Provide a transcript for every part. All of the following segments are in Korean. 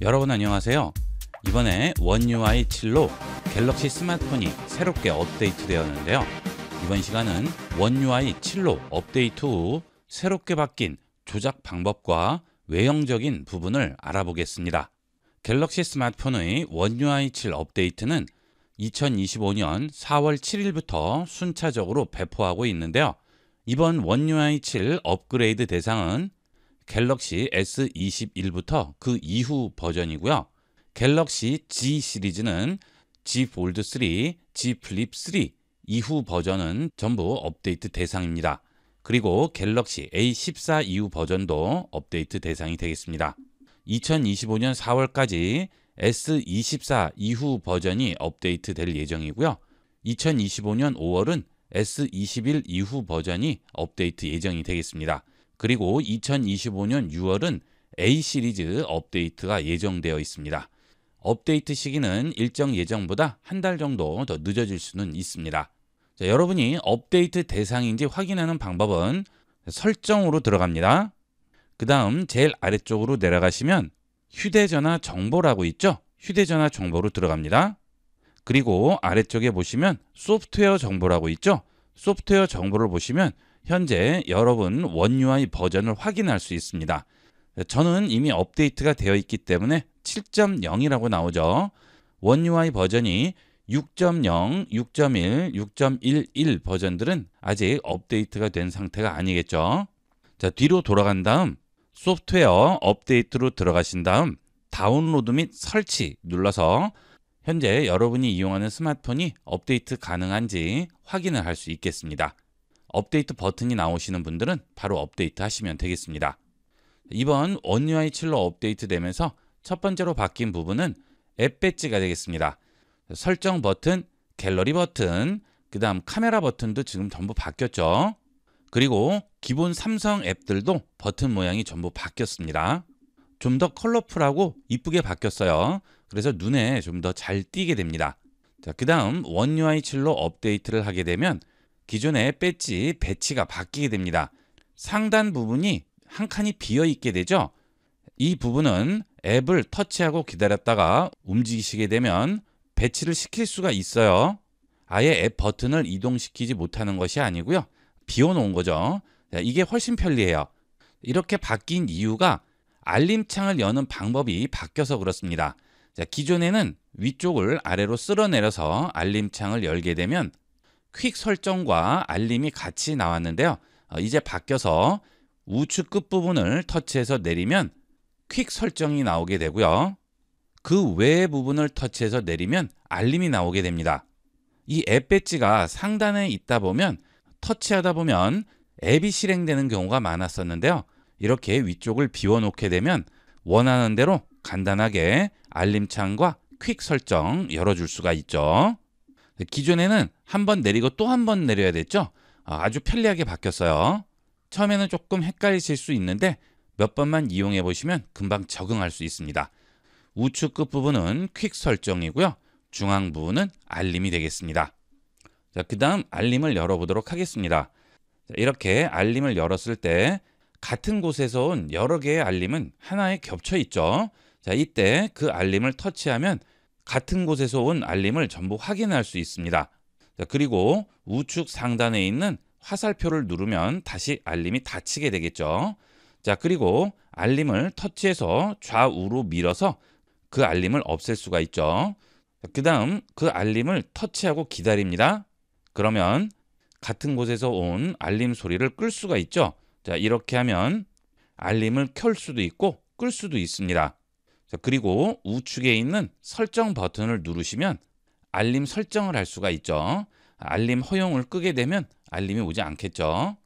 여러분 안녕하세요. 이번에 원 UI 7로 갤럭시 스마트폰이 새롭게 업데이트되었는데요. 이번 시간은 원 UI 7로 업데이트 후 새롭게 바뀐 조작 방법과 외형적인 부분을 알아보겠습니다. 갤럭시 스마트폰의 원 UI 7 업데이트는 2025년 4월 7일부터 순차적으로 배포하고 있는데요. 이번 원 UI 7 업그레이드 대상은 갤럭시 S21부터 그 이후 버전이고요. 갤럭시 G 시리즈는 G 폴드 3, G 플립 3 이후 버전은 전부 업데이트 대상입니다. 그리고 갤럭시 A14 이후 버전도 업데이트 대상이 되겠습니다. 2025년 4월까지 S24 이후 버전이 업데이트 될 예정이고요. 2025년 5월은 S21 이후 버전이 업데이트 예정이 되겠습니다. 그리고 2025년 6월은 A 시리즈 업데이트가 예정되어 있습니다. 업데이트 시기는 일정 예정보다 한 달 정도 더 늦어질 수는 있습니다. 자, 여러분이 업데이트 대상인지 확인하는 방법은 설정으로 들어갑니다. 그 다음 제일 아래쪽으로 내려가시면 휴대전화 정보라고 있죠? 휴대전화 정보로 들어갑니다. 그리고 아래쪽에 보시면 소프트웨어 정보라고 있죠? 소프트웨어 정보를 보시면 현재 여러분 원 UI 버전을 확인할 수 있습니다. 저는 이미 업데이트가 되어 있기 때문에 7.0이라고 나오죠. 원 UI 버전이 6.0, 6.1, 6.11 버전들은 아직 업데이트가 된 상태가 아니겠죠. 자, 뒤로 돌아간 다음 소프트웨어 업데이트로 들어가신 다음 다운로드 및 설치 눌러서 현재 여러분이 이용하는 스마트폰이 업데이트 가능한지 확인을 할 수 있겠습니다. 업데이트 버튼이 나오시는 분들은 바로 업데이트 하시면 되겠습니다. 이번 원 UI 7로 업데이트 되면서 첫 번째로 바뀐 부분은 앱 배지가 되겠습니다. 설정 버튼, 갤러리 버튼, 그 다음 카메라 버튼도 지금 전부 바뀌었죠. 그리고 기본 삼성 앱들도 버튼 모양이 전부 바뀌었습니다. 좀 더 컬러풀하고 이쁘게 바뀌었어요. 그래서 눈에 좀 더 잘 띄게 됩니다. 자, 그 다음 원 UI 7로 업데이트를 하게 되면 기존의 배지 배치가 바뀌게 됩니다. 상단 부분이 한 칸이 비어 있게 되죠. 이 부분은 앱을 터치하고 기다렸다가 움직이시게 되면 배치를 시킬 수가 있어요. 아예 앱 버튼을 이동시키지 못하는 것이 아니고요. 비워놓은 거죠. 이게 훨씬 편리해요. 이렇게 바뀐 이유가 알림창을 여는 방법이 바뀌어서 그렇습니다. 자, 기존에는 위쪽을 아래로 쓸어내려서 알림창을 열게 되면 퀵 설정과 알림이 같이 나왔는데요. 이제 바뀌어서 우측 끝부분을 터치해서 내리면 퀵 설정이 나오게 되고요. 그 외의 부분을 터치해서 내리면 알림이 나오게 됩니다. 이 앱 배지가 상단에 있다 보면 터치하다 보면 앱이 실행되는 경우가 많았었는데요. 이렇게 위쪽을 비워놓게 되면 원하는 대로 간단하게 알림창과 퀵 설정 열어줄 수가 있죠. 기존에는 한 번 내리고 또 한 번 내려야 됐죠. 아주 편리하게 바뀌었어요. 처음에는 조금 헷갈리실 수 있는데 몇 번만 이용해 보시면 금방 적응할 수 있습니다. 우측 끝부분은 퀵 설정이고요. 중앙 부분은 알림이 되겠습니다. 자, 그 다음 알림을 열어보도록 하겠습니다. 자, 이렇게 알림을 열었을 때 같은 곳에서 온 여러 개의 알림은 하나에 겹쳐 있죠. 자, 이때 그 알림을 터치하면 같은 곳에서 온 알림을 전부 확인할 수 있습니다. 자, 그리고 우측 상단에 있는 화살표를 누르면 다시 알림이 닫히게 되겠죠. 자, 그리고 알림을 터치해서 좌우로 밀어서 그 알림을 없앨 수가 있죠. 그 다음 그 알림을 터치하고 기다립니다. 그러면 같은 곳에서 온 알림 소리를 끌 수가 있죠. 자, 이렇게 하면 알림을 켤 수도 있고 끌 수도 있습니다. 자, 그리고 우측에 있는 설정 버튼을 누르시면 알림 설정을 할 수가 있죠. 알림 허용을 끄게 되면 알림이 오지 않겠죠.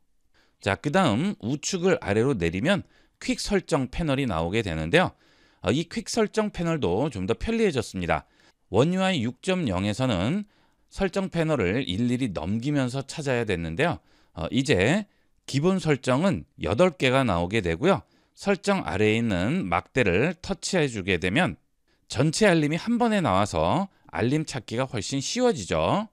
자, 그 다음 우측을 아래로 내리면 퀵 설정 패널이 나오게 되는데요. 이 퀵 설정 패널도 좀 더 편리해졌습니다. 원 UI 6.0에서는 설정 패널을 일일이 넘기면서 찾아야 됐는데요. 이제 기본 설정은 8개가 나오게 되고요. 설정 아래에 있는 막대를 터치해 주게 되면 전체 알림이 한 번에 나와서 알림 찾기가 훨씬 쉬워지죠.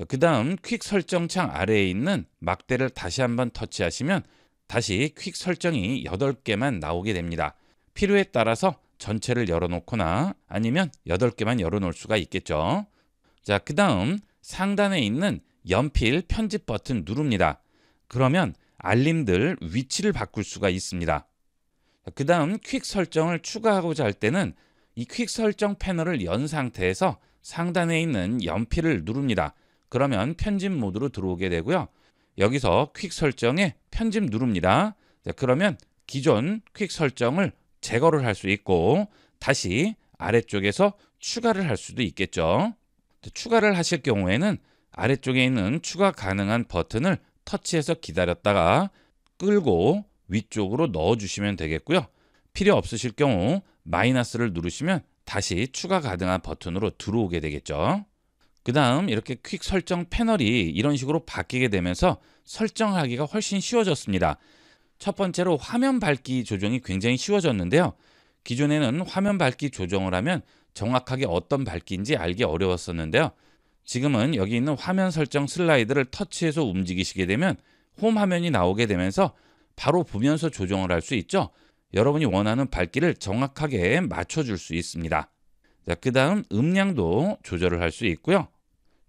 그 다음 퀵 설정창 아래에 있는 막대를 다시 한번 터치하시면 다시 퀵 설정이 8개만 나오게 됩니다. 필요에 따라서 전체를 열어놓거나 아니면 8개만 열어놓을 수가 있겠죠. 자, 그 다음 상단에 있는 연필 편집 버튼 누릅니다. 그러면 알림들 위치를 바꿀 수가 있습니다. 그 다음 퀵 설정을 추가하고자 할 때는 이 퀵 설정 패널을 연 상태에서 상단에 있는 연필을 누릅니다. 그러면 편집 모드로 들어오게 되고요. 여기서 퀵 설정에 편집 누릅니다. 자, 그러면 기존 퀵 설정을 제거를 할 수 있고 다시 아래쪽에서 추가를 할 수도 있겠죠. 추가를 하실 경우에는 아래쪽에 있는 추가 가능한 버튼을 터치해서 기다렸다가 끌고 위쪽으로 넣어주시면 되겠고요. 필요 없으실 경우 마이너스를 누르시면 다시 추가 가능한 버튼으로 들어오게 되겠죠. 그 다음 이렇게 퀵 설정 패널이 이런 식으로 바뀌게 되면서 설정하기가 훨씬 쉬워졌습니다. 첫 번째로 화면 밝기 조정이 굉장히 쉬워졌는데요. 기존에는 화면 밝기 조정을 하면 정확하게 어떤 밝기인지 알기 어려웠었는데요. 지금은 여기 있는 화면 설정 슬라이드를 터치해서 움직이시게 되면 홈 화면이 나오게 되면서 바로 보면서 조정을 할 수 있죠. 여러분이 원하는 밝기를 정확하게 맞춰줄 수 있습니다. 자, 그 다음 음량도 조절을 할 수 있고요.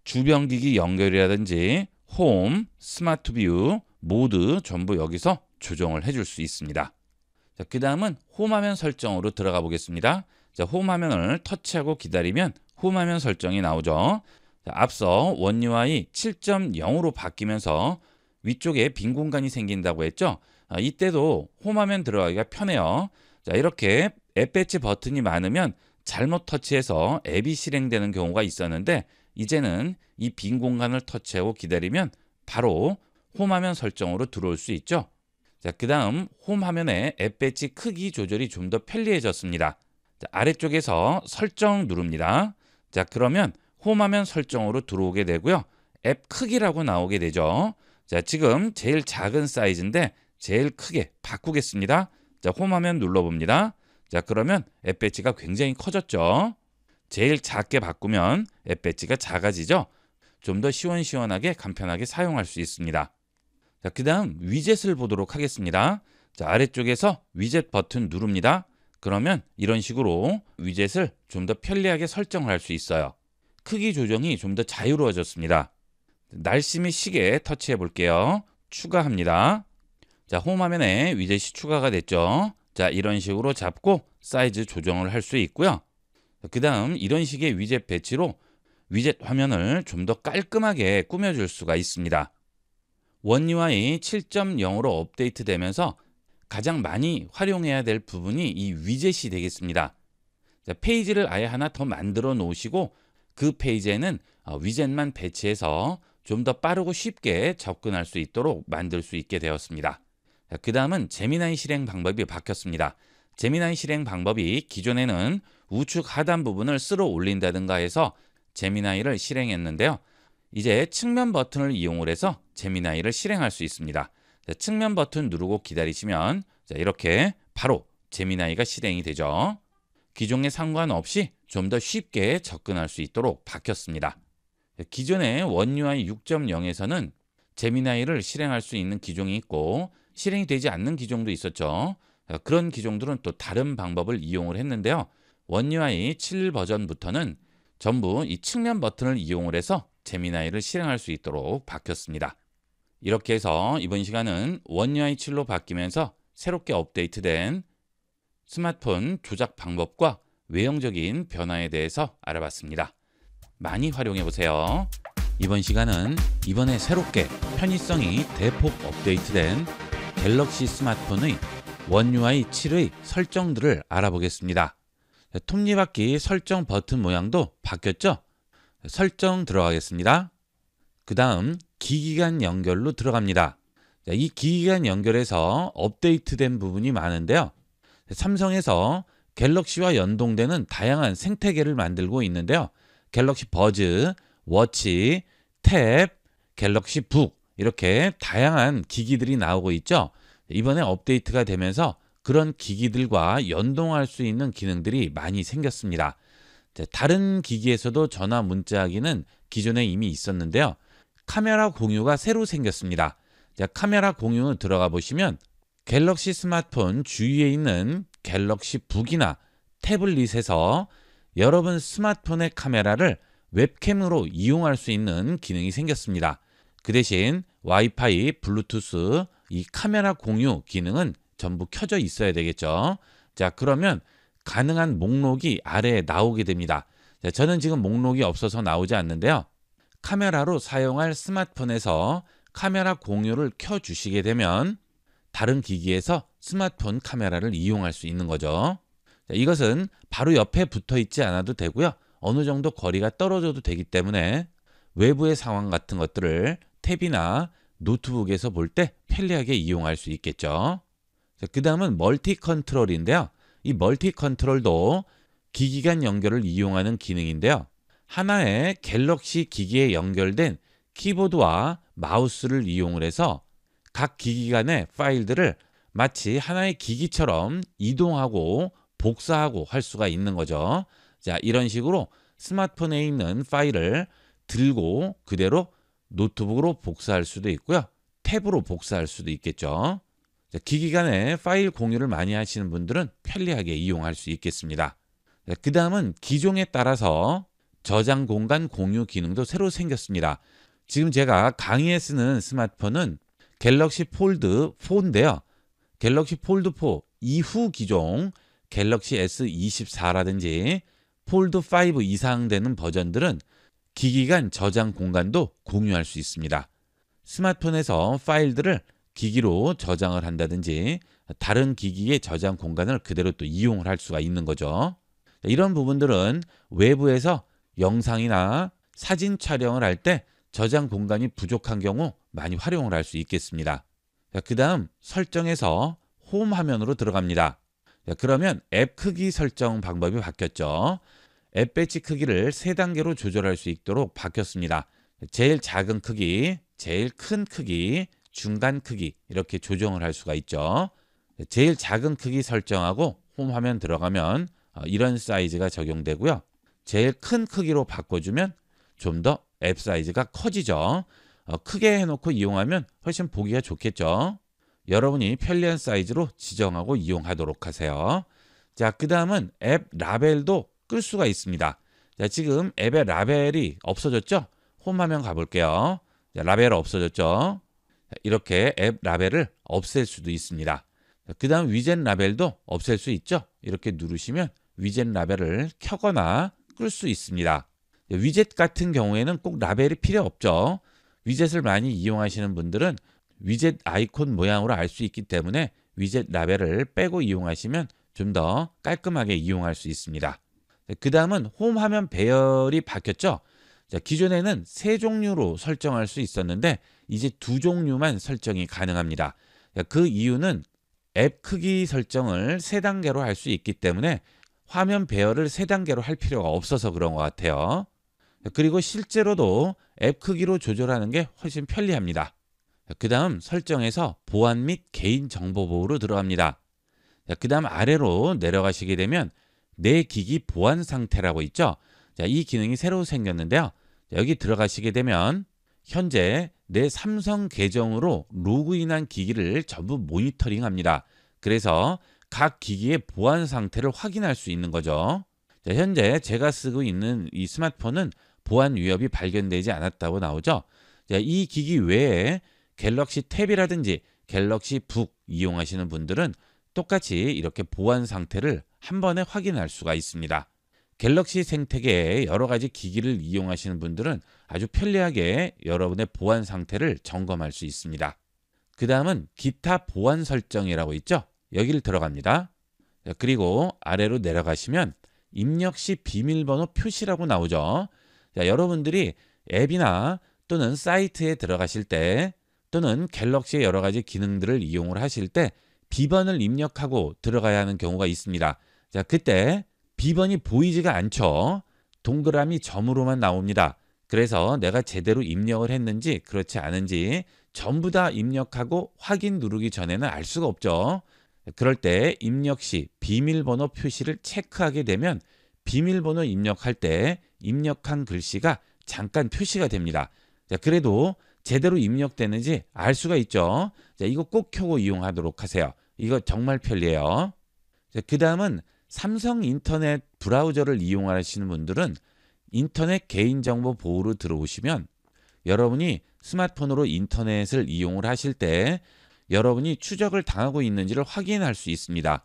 주변 기기 연결이라든지 홈, 스마트 뷰, 모드 전부 여기서 조정을 해줄 수 있습니다. 자, 그 다음은 홈 화면 설정으로 들어가 보겠습니다. 자, 홈 화면을 터치하고 기다리면 홈 화면 설정이 나오죠. 자, 앞서 원 UI 7.0으로 바뀌면서 위쪽에 빈 공간이 생긴다고 했죠. 이때도 홈 화면 들어가기가 편해요. 자, 이렇게 앱 배치 버튼이 많으면 잘못 터치해서 앱이 실행되는 경우가 있었는데 이제는 이 빈 공간을 터치하고 기다리면 바로 홈 화면 설정으로 들어올 수 있죠. 자, 그 다음 홈 화면의 앱 배치 크기 조절이 좀 더 편리해졌습니다. 자, 아래쪽에서 설정 누릅니다. 자, 그러면 홈 화면 설정으로 들어오게 되고요. 앱 크기라고 나오게 되죠. 자, 지금 제일 작은 사이즈인데 제일 크게 바꾸겠습니다. 자, 홈 화면 눌러봅니다. 자, 그러면 앱 배치가 굉장히 커졌죠. 제일 작게 바꾸면 앱 배치가 작아지죠. 좀 더 시원시원하게 간편하게 사용할 수 있습니다. 자, 그 다음 위젯을 보도록 하겠습니다. 자, 아래쪽에서 위젯 버튼 누릅니다. 그러면 이런 식으로 위젯을 좀 더 편리하게 설정을 할 수 있어요. 크기 조정이 좀 더 자유로워졌습니다. 날씨 및 시계 터치해 볼게요. 추가합니다. 자, 홈 화면에 위젯이 추가가 됐죠. 자, 이런 식으로 잡고 사이즈 조정을 할 수 있고요. 그 다음 이런 식의 위젯 배치로 위젯 화면을 좀 더 깔끔하게 꾸며줄 수가 있습니다. 원 UI 7.0으로 업데이트되면서 가장 많이 활용해야 될 부분이 이 위젯이 되겠습니다. 자, 페이지를 아예 하나 더 만들어 놓으시고 그 페이지에는 위젯만 배치해서 좀 더 빠르고 쉽게 접근할 수 있도록 만들 수 있게 되었습니다. 그 다음은 제미나이 실행 방법이 바뀌었습니다. 제미나이 실행 방법이 기존에는 우측 하단 부분을 쓸어 올린다든가 해서 제미나이를 실행했는데요. 이제 측면 버튼을 이용을 해서 제미나이를 실행할 수 있습니다. 자, 측면 버튼 누르고 기다리시면 자, 이렇게 바로 제미나이가 실행이 되죠. 기종에 상관없이 좀 더 쉽게 접근할 수 있도록 바뀌었습니다. 기존의 원 UI 6.0에서는 제미나이를 실행할 수 있는 기종이 있고 실행이 되지 않는 기종도 있었죠. 그런 기종들은 또 다른 방법을 이용을 했는데요. 원 UI 7 버전부터는 전부 이 측면 버튼을 이용을 해서 제미나이를 실행할 수 있도록 바뀌었습니다. 이렇게 해서 이번 시간은 원 UI 7로 바뀌면서 새롭게 업데이트된 스마트폰 조작 방법과 외형적인 변화에 대해서 알아봤습니다. 많이 활용해 보세요. 이번 시간은 이번에 새롭게 편의성이 대폭 업데이트된 갤럭시 스마트폰의 원 UI 7의 설정들을 알아보겠습니다. 톱니바퀴 설정 버튼 모양도 바뀌었죠? 설정 들어가겠습니다. 그 다음 기기 간 연결로 들어갑니다. 이 기기 간 연결에서 업데이트된 부분이 많은데요. 삼성에서 갤럭시와 연동되는 다양한 생태계를 만들고 있는데요. 갤럭시 버즈, 워치, 탭, 갤럭시 북 이렇게 다양한 기기들이 나오고 있죠. 이번에 업데이트가 되면서 그런 기기들과 연동할 수 있는 기능들이 많이 생겼습니다. 다른 기기에서도 전화 문자하기는 기존에 이미 있었는데요. 카메라 공유가 새로 생겼습니다. 카메라 공유 들어가 보시면 갤럭시 스마트폰 주위에 있는 갤럭시 북이나 태블릿에서 여러분 스마트폰의 카메라를 웹캠으로 이용할 수 있는 기능이 생겼습니다. 그 대신 와이파이, 블루투스, 이 카메라 공유 기능은 전부 켜져 있어야 되겠죠. 자, 그러면 가능한 목록이 아래에 나오게 됩니다. 자, 저는 지금 목록이 없어서 나오지 않는데요. 카메라로 사용할 스마트폰에서 카메라 공유를 켜주시게 되면 다른 기기에서 스마트폰 카메라를 이용할 수 있는 거죠. 자, 이것은 바로 옆에 붙어 있지 않아도 되고요. 어느 정도 거리가 떨어져도 되기 때문에 외부의 상황 같은 것들을 탭이나 노트북에서 볼 때 편리하게 이용할 수 있겠죠. 그 다음은 멀티 컨트롤인데요. 이 멀티 컨트롤도 기기 간 연결을 이용하는 기능인데요. 하나의 갤럭시 기기에 연결된 키보드와 마우스를 이용을 해서 각 기기 간의 파일들을 마치 하나의 기기처럼 이동하고 복사하고 할 수가 있는 거죠. 자, 이런 식으로 스마트폰에 있는 파일을 들고 그대로 노트북으로 복사할 수도 있고요. 탭으로 복사할 수도 있겠죠. 자, 기기 간의 파일 공유를 많이 하시는 분들은 편리하게 이용할 수 있겠습니다. 그 다음은 기종에 따라서 저장 공간 공유 기능도 새로 생겼습니다. 지금 제가 강의에 쓰는 스마트폰은 갤럭시 폴드 4인데요. 갤럭시 폴드 4 이후 기종 갤럭시 S24라든지 폴드 5 이상 되는 버전들은 기기 간 저장 공간도 공유할 수 있습니다. 스마트폰에서 파일들을 기기로 저장을 한다든지 다른 기기의 저장 공간을 그대로 또 이용을 할 수가 있는 거죠. 이런 부분들은 외부에서 영상이나 사진 촬영을 할 때 저장 공간이 부족한 경우 많이 활용을 할 수 있겠습니다. 그 다음 설정에서 홈 화면으로 들어갑니다. 그러면 앱 크기 설정 방법이 바뀌었죠. 앱 배지 크기를 3단계로 조절할 수 있도록 바뀌었습니다. 제일 작은 크기, 제일 큰 크기, 중간 크기 이렇게 조정을 할 수가 있죠. 제일 작은 크기 설정하고 홈 화면 들어가면 이런 사이즈가 적용되고요. 제일 큰 크기로 바꿔주면 좀 더 앱 사이즈가 커지죠. 크게 해놓고 이용하면 훨씬 보기가 좋겠죠. 여러분이 편리한 사이즈로 지정하고 이용하도록 하세요. 자, 그 다음은 앱 라벨도 끌 수가 있습니다. 자, 지금 앱의 라벨이 없어졌죠? 홈 화면 가볼게요. 자, 라벨 없어졌죠? 자, 이렇게 앱 라벨을 없앨 수도 있습니다. 그 다음 위젯 라벨도 없앨 수 있죠? 이렇게 누르시면 위젯 라벨을 켜거나 끌 수 있습니다. 위젯 같은 경우에는 꼭 라벨이 필요 없죠. 위젯을 많이 이용하시는 분들은 위젯 아이콘 모양으로 알 수 있기 때문에 위젯 라벨을 빼고 이용하시면 좀 더 깔끔하게 이용할 수 있습니다. 그 다음은 홈 화면 배열이 바뀌었죠. 자, 기존에는 3종류로 설정할 수 있었는데 이제 2종류만 설정이 가능합니다. 그 이유는 앱 크기 설정을 3단계로 할 수 있기 때문에 화면 배열을 3단계로 할 필요가 없어서 그런 것 같아요. 그리고 실제로도 앱 크기로 조절하는 게 훨씬 편리합니다. 그 다음 설정에서 보안 및 개인정보 보호로 들어갑니다. 그 다음 아래로 내려가시게 되면 내 기기 보안 상태라고 있죠. 자, 이 기능이 새로 생겼는데요. 여기 들어가시게 되면 현재 내 삼성 계정으로 로그인한 기기를 전부 모니터링합니다. 그래서 각 기기의 보안 상태를 확인할 수 있는 거죠. 자, 현재 제가 쓰고 있는 이 스마트폰은 보안 위협이 발견되지 않았다고 나오죠. 자, 이 기기 외에 갤럭시 탭이라든지 갤럭시 북 이용하시는 분들은 똑같이 이렇게 보안 상태를 한 번에 확인할 수가 있습니다. 갤럭시 생태계의 여러 가지 기기를 이용하시는 분들은 아주 편리하게 여러분의 보안 상태를 점검할 수 있습니다. 그 다음은 기타 보안 설정이라고 있죠. 여기를 들어갑니다. 그리고 아래로 내려가시면 입력 시 비밀번호 표시라고 나오죠. 자, 여러분들이 앱이나 또는 사이트에 들어가실 때 또는 갤럭시의 여러 가지 기능들을 이용을 하실 때 비번을 입력하고 들어가야 하는 경우가 있습니다. 자, 그때 비번이 보이지가 않죠. 동그라미 점으로만 나옵니다. 그래서 내가 제대로 입력을 했는지 그렇지 않은지 전부 다 입력하고 확인 누르기 전에는 알 수가 없죠. 그럴 때 입력 시 비밀번호 표시를 체크하게 되면 비밀번호 입력할 때 입력한 글씨가 잠깐 표시가 됩니다. 자, 그래도 제대로 입력되는지 알 수가 있죠. 자, 이거 꼭 켜고 이용하도록 하세요. 이거 정말 편리해요. 자, 그 다음은 삼성 인터넷 브라우저를 이용하시는 분들은 인터넷 개인정보 보호로 들어오시면 여러분이 스마트폰으로 인터넷을 이용을 하실 때 여러분이 추적을 당하고 있는지를 확인할 수 있습니다.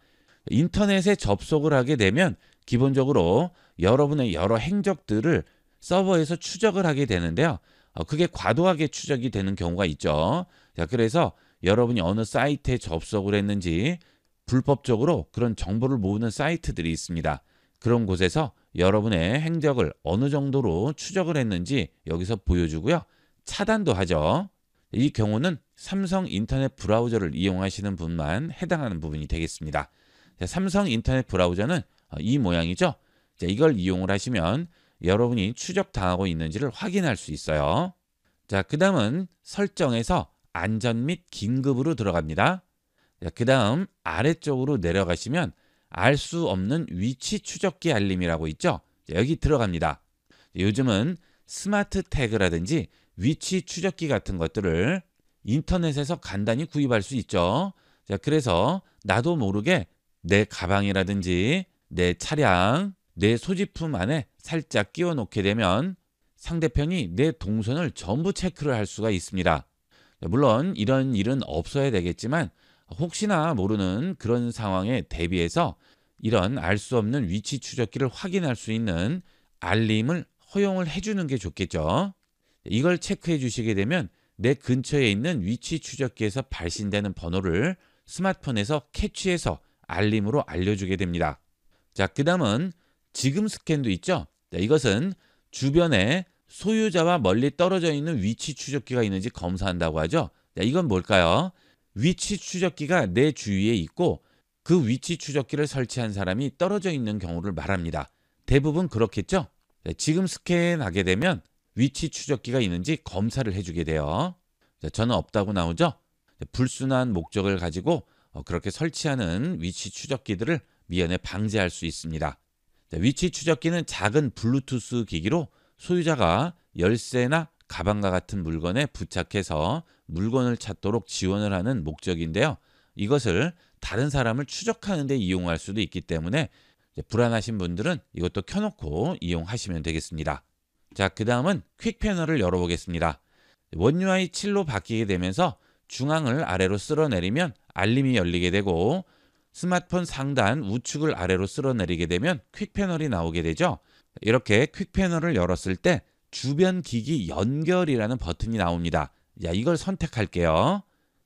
인터넷에 접속을 하게 되면 기본적으로 여러분의 여러 행적들을 서버에서 추적을 하게 되는데요. 그게 과도하게 추적이 되는 경우가 있죠. 자, 그래서 여러분이 어느 사이트에 접속을 했는지 불법적으로 그런 정보를 모으는 사이트들이 있습니다. 그런 곳에서 여러분의 행적을 어느 정도로 추적을 했는지 여기서 보여주고요. 차단도 하죠. 이 경우는 삼성 인터넷 브라우저를 이용하시는 분만 해당하는 부분이 되겠습니다. 자, 삼성 인터넷 브라우저는 이 모양이죠. 자, 이걸 이용을 하시면 여러분이 추적당하고 있는지를 확인할 수 있어요. 자, 그 다음은 설정에서 안전 및 긴급으로 들어갑니다. 자, 그 다음 아래쪽으로 내려가시면 알 수 없는 위치 추적기 알림이라고 있죠. 자, 여기 들어갑니다. 요즘은 스마트 태그라든지 위치 추적기 같은 것들을 인터넷에서 간단히 구입할 수 있죠. 자, 그래서 나도 모르게 내 가방이라든지 내 차량, 내 소지품 안에 살짝 끼워 놓게 되면 상대편이 내 동선을 전부 체크를 할 수가 있습니다. 물론 이런 일은 없어야 되겠지만 혹시나 모르는 그런 상황에 대비해서 이런 알 수 없는 위치 추적기를 확인할 수 있는 알림을 허용을 해주는 게 좋겠죠. 이걸 체크해 주시게 되면 내 근처에 있는 위치 추적기에서 발신되는 번호를 스마트폰에서 캐치해서 알림으로 알려주게 됩니다. 자, 그 다음은 지금 스캔도 있죠. 자, 이것은 주변에 소유자와 멀리 떨어져 있는 위치 추적기가 있는지 검사한다고 하죠. 자, 이건 뭘까요? 위치 추적기가 내 주위에 있고 그 위치 추적기를 설치한 사람이 떨어져 있는 경우를 말합니다. 대부분 그렇겠죠? 자, 지금 스캔하게 되면 위치 추적기가 있는지 검사를 해주게 돼요. 자, 저는 없다고 나오죠? 자, 불순한 목적을 가지고 그렇게 설치하는 위치 추적기들을 미연에 방지할 수 있습니다. 자, 위치 추적기는 작은 블루투스 기기로 소유자가 열쇠나 가방과 같은 물건에 부착해서 물건을 찾도록 지원을 하는 목적인데요. 이것을 다른 사람을 추적하는 데 이용할 수도 있기 때문에 불안하신 분들은 이것도 켜놓고 이용하시면 되겠습니다. 자, 그 다음은 퀵 패널을 열어보겠습니다. 원 UI 7로 바뀌게 되면서 중앙을 아래로 쓸어내리면 알림이 열리게 되고 스마트폰 상단 우측을 아래로 쓸어내리게 되면 퀵 패널이 나오게 되죠. 이렇게 퀵 패널을 열었을 때 주변 기기 연결이라는 버튼이 나옵니다. 자, 이걸 선택할게요.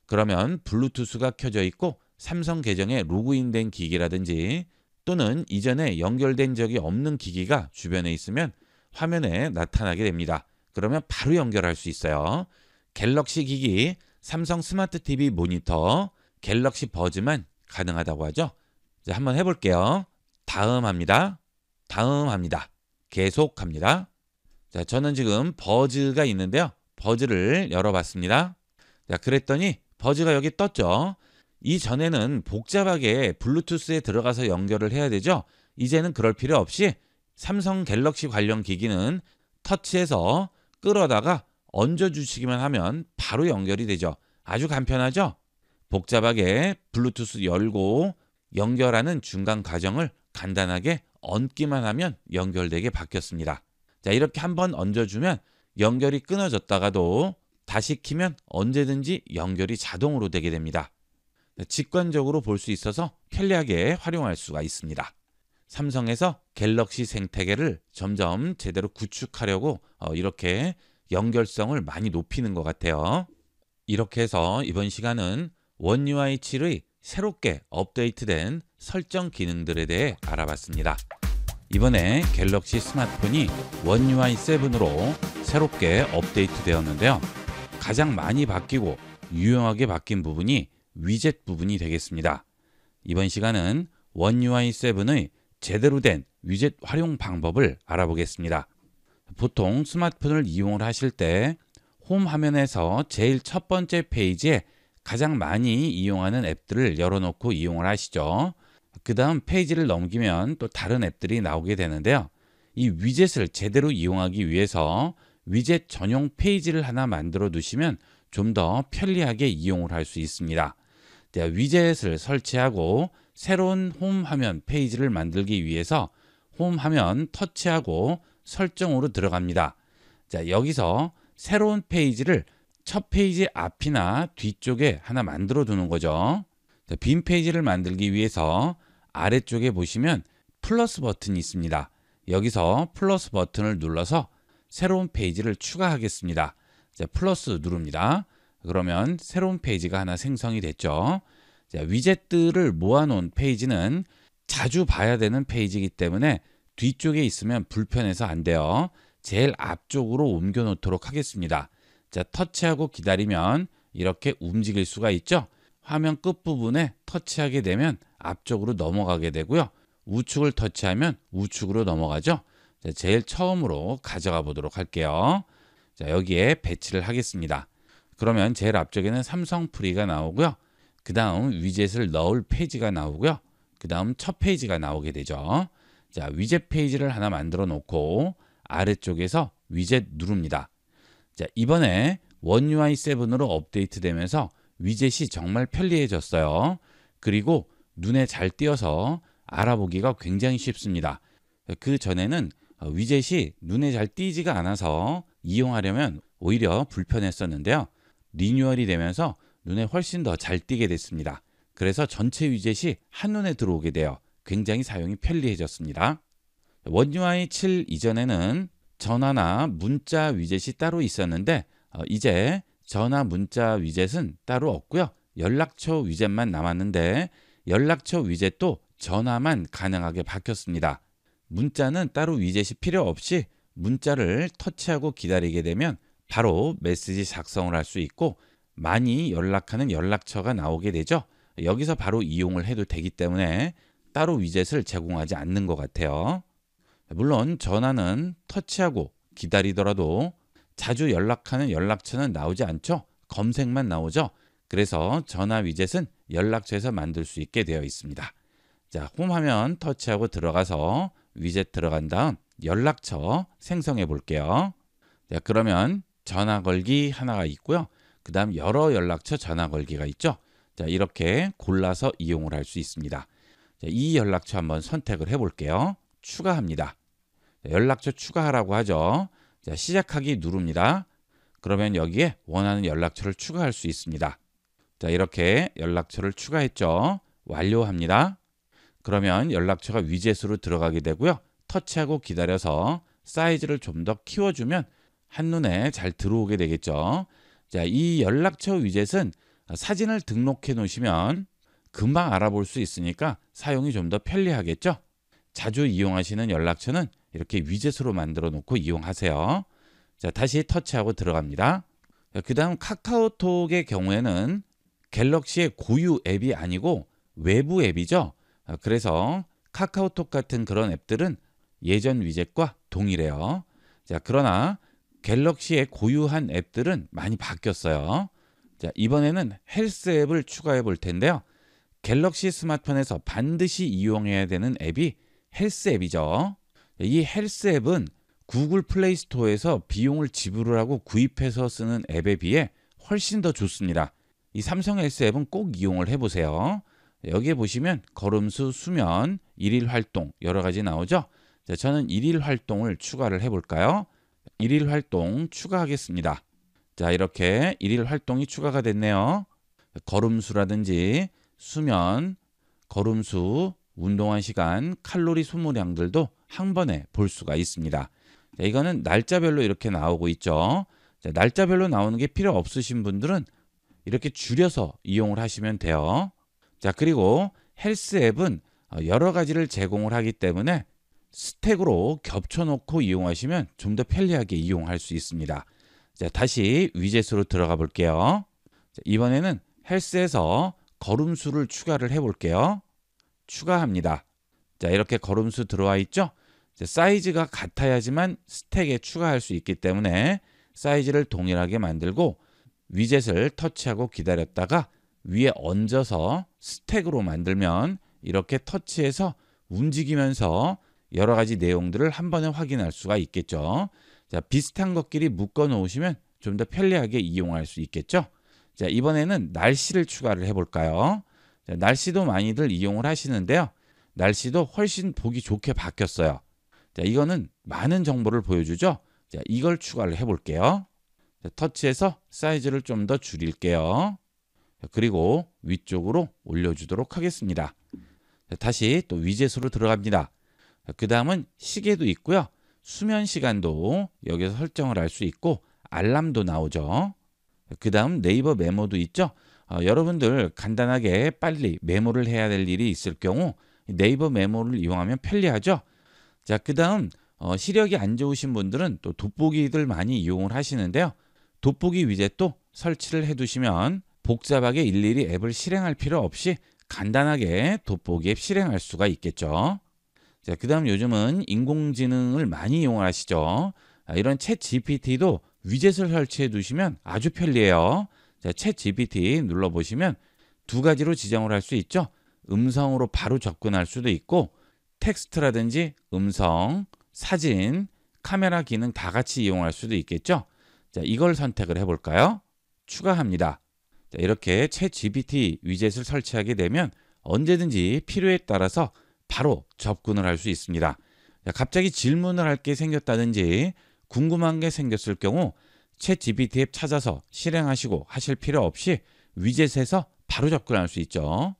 그러면 블루투스가 켜져 있고 삼성 계정에 로그인된 기기라든지 또는 이전에 연결된 적이 없는 기기가 주변에 있으면 화면에 나타나게 됩니다. 그러면 바로 연결할 수 있어요. 갤럭시 기기, 삼성 스마트 TV 모니터, 갤럭시 버즈만 가능하다고 하죠. 자, 한번 해볼게요. 다음 합니다. 다음 합니다. 계속 합니다. 자, 저는 지금 버즈가 있는데요. 버즈를 열어봤습니다. 자, 그랬더니 버즈가 여기 떴죠. 이전에는 복잡하게 블루투스에 들어가서 연결을 해야 되죠. 이제는 그럴 필요 없이 삼성 갤럭시 관련 기기는 터치해서 끌어다가 얹어주시기만 하면 바로 연결이 되죠. 아주 간편하죠? 복잡하게 블루투스 열고 연결하는 중간 과정을 간단하게 얹기만 하면 연결되게 바뀌었습니다. 자, 이렇게 한번 얹어주면 연결이 끊어졌다가도 다시 키면 언제든지 연결이 자동으로 되게 됩니다. 직관적으로 볼 수 있어서 편리하게 활용할 수가 있습니다. 삼성에서 갤럭시 생태계를 점점 제대로 구축하려고 이렇게 연결성을 많이 높이는 것 같아요. 이렇게 해서 이번 시간은 원 UI 7의 새롭게 업데이트된 설정 기능들에 대해 알아봤습니다. 이번에 갤럭시 스마트폰이 원 UI 7으로 새롭게 업데이트 되었는데요. 가장 많이 바뀌고 유용하게 바뀐 부분이 위젯 부분이 되겠습니다. 이번 시간은 원 UI 7의 제대로 된 위젯 활용 방법을 알아보겠습니다. 보통 스마트폰을 이용을 하실 때 홈 화면에서 제일 첫 번째 페이지에 가장 많이 이용하는 앱들을 열어놓고 이용을 하시죠. 그 다음 페이지를 넘기면 또 다른 앱들이 나오게 되는데요. 이 위젯을 제대로 이용하기 위해서 위젯 전용 페이지를 하나 만들어 두시면 좀 더 편리하게 이용을 할 수 있습니다. 위젯을 설치하고 새로운 홈 화면 페이지를 만들기 위해서 홈 화면 터치하고 설정으로 들어갑니다. 자, 여기서 새로운 페이지를 첫 페이지 앞이나 뒤쪽에 하나 만들어 두는 거죠. 자, 빈 페이지를 만들기 위해서 아래쪽에 보시면 플러스 버튼이 있습니다. 여기서 플러스 버튼을 눌러서 새로운 페이지를 추가하겠습니다. 자, 플러스 누릅니다. 그러면 새로운 페이지가 하나 생성이 됐죠. 자, 위젯들을 모아놓은 페이지는 자주 봐야 되는 페이지이기 때문에 뒤쪽에 있으면 불편해서 안 돼요. 제일 앞쪽으로 옮겨 놓도록 하겠습니다. 자, 터치하고 기다리면 이렇게 움직일 수가 있죠. 화면 끝부분에 터치하게 되면 앞쪽으로 넘어가게 되고요. 우측을 터치하면 우측으로 넘어가죠. 자, 제일 처음으로 가져가 보도록 할게요. 자, 여기에 배치를 하겠습니다. 그러면 제일 앞쪽에는 삼성 프리가 나오고요. 그 다음 위젯을 넣을 페이지가 나오고요. 그 다음 첫 페이지가 나오게 되죠. 자, 위젯 페이지를 하나 만들어 놓고 아래쪽에서 위젯 누릅니다. 자, 이번에 원 UI 7으로 업데이트 되면서 위젯이 정말 편리해졌어요. 그리고 눈에 잘 띄어서 알아보기가 굉장히 쉽습니다. 그 전에는 위젯이 눈에 잘 띄지가 않아서 이용하려면 오히려 불편했었는데요. 리뉴얼이 되면서 눈에 훨씬 더 잘 띄게 됐습니다. 그래서 전체 위젯이 한눈에 들어오게 되어 굉장히 사용이 편리해졌습니다. 원 UI 7 이전에는 전화나 문자 위젯이 따로 있었는데 이제 전화 문자 위젯은 따로 없고요. 연락처 위젯만 남았는데 연락처 위젯도 전화만 가능하게 바뀌었습니다. 문자는 따로 위젯이 필요 없이 문자를 터치하고 기다리게 되면 바로 메시지 작성을 할 수 있고 많이 연락하는 연락처가 나오게 되죠. 여기서 바로 이용을 해도 되기 때문에 따로 위젯을 제공하지 않는 것 같아요. 물론 전화는 터치하고 기다리더라도 자주 연락하는 연락처는 나오지 않죠. 검색만 나오죠. 그래서 전화 위젯은 연락처에서 만들 수 있게 되어 있습니다. 자, 홈 화면 터치하고 들어가서 위젯 들어간 다음 연락처 생성해 볼게요. 자, 그러면 전화 걸기 하나가 있고요. 그 다음 여러 연락처 전화 걸기가 있죠. 자, 이렇게 골라서 이용을 할 수 있습니다. 자, 이 연락처 한번 선택을 해 볼게요. 추가합니다. 자, 연락처 추가하라고 하죠. 자, 시작하기 누릅니다. 그러면 여기에 원하는 연락처를 추가할 수 있습니다. 자, 이렇게 연락처를 추가했죠. 완료합니다. 그러면 연락처가 위젯으로 들어가게 되고요. 터치하고 기다려서 사이즈를 좀 더 키워주면 한눈에 잘 들어오게 되겠죠. 자, 이 연락처 위젯은 사진을 등록해 놓으시면 금방 알아볼 수 있으니까 사용이 좀 더 편리하겠죠. 자주 이용하시는 연락처는 이렇게 위젯으로 만들어 놓고 이용하세요. 자, 다시 터치하고 들어갑니다. 그 다음 카카오톡의 경우에는 갤럭시의 고유 앱이 아니고 외부 앱이죠. 그래서 카카오톡 같은 그런 앱들은 예전 위젯과 동일해요. 자, 그러나 갤럭시의 고유한 앱들은 많이 바뀌었어요. 자, 이번에는 헬스 앱을 추가해 볼 텐데요. 갤럭시 스마트폰에서 반드시 이용해야 되는 앱이 헬스 앱이죠. 이 헬스 앱은 구글 플레이 스토어에서 비용을 지불을 하고 구입해서 쓰는 앱에 비해 훨씬 더 좋습니다. 이 삼성 헬스 앱은 꼭 이용을 해보세요. 여기에 보시면 걸음수, 수면, 일일 활동 여러 가지 나오죠. 자, 저는 일일 활동을 추가를 해볼까요? 일일 활동 추가하겠습니다. 자, 이렇게 일일 활동이 추가가 됐네요. 걸음수라든지 수면, 걸음수, 운동한 시간, 칼로리 소모량들도 한 번에 볼 수가 있습니다. 자, 이거는 날짜별로 이렇게 나오고 있죠. 자, 날짜별로 나오는 게 필요 없으신 분들은 이렇게 줄여서 이용을 하시면 돼요. 자, 그리고 헬스 앱은 여러 가지를 제공을 하기 때문에 스택으로 겹쳐놓고 이용하시면 좀 더 편리하게 이용할 수 있습니다. 자, 다시 위젯으로 들어가 볼게요. 자, 이번에는 헬스에서 걸음수를 추가를 해 볼게요. 추가합니다. 자, 이렇게 걸음수 들어와 있죠? 자, 사이즈가 같아야지만 스택에 추가할 수 있기 때문에 사이즈를 동일하게 만들고 위젯을 터치하고 기다렸다가 위에 얹어서 스택으로 만들면 이렇게 터치해서 움직이면서 여러 가지 내용들을 한 번에 확인할 수가 있겠죠. 자, 비슷한 것끼리 묶어 놓으시면 좀 더 편리하게 이용할 수 있겠죠. 자, 이번에는 날씨를 추가를 해 볼까요? 자, 날씨도 많이들 이용을 하시는데요. 날씨도 훨씬 보기 좋게 바뀌었어요. 자, 이거는 많은 정보를 보여주죠. 자, 이걸 추가를 해볼게요. 자, 터치해서 사이즈를 좀 더 줄일게요. 자, 그리고 위쪽으로 올려주도록 하겠습니다. 자, 다시 또 위젯으로 들어갑니다. 그 다음은 시계도 있고요. 수면 시간도 여기서 설정을 할 수 있고 알람도 나오죠. 그 다음 네이버 메모도 있죠. 여러분들 간단하게 빨리 메모를 해야 될 일이 있을 경우 네이버 메모를 이용하면 편리하죠. 자, 그 다음 시력이 안 좋으신 분들은 또 돋보기들 많이 이용을 하시는데요. 돋보기 위젯도 설치를 해두시면 복잡하게 일일이 앱을 실행할 필요 없이 간단하게 돋보기 앱 실행할 수가 있겠죠. 자, 그 다음 요즘은 인공지능을 많이 이용하시죠. 이런 챗 GPT도 위젯을 설치해 두시면 아주 편리해요. 자, 챗 GPT 눌러보시면 두 가지로 지정을 할 수 있죠. 음성으로 바로 접근할 수도 있고 텍스트라든지 음성, 사진, 카메라 기능 다 같이 이용할 수도 있겠죠. 자, 이걸 선택을 해볼까요? 추가합니다. 자, 이렇게 챗 GPT 위젯을 설치하게 되면 언제든지 필요에 따라서 바로 접근을 할 수 있습니다. 자, 갑자기 질문을 할 게 생겼다든지 궁금한 게 생겼을 경우 챗 GPT 앱 찾아서 실행하시고 하실 필요 없이 위젯에서 바로 접근할 수 있죠.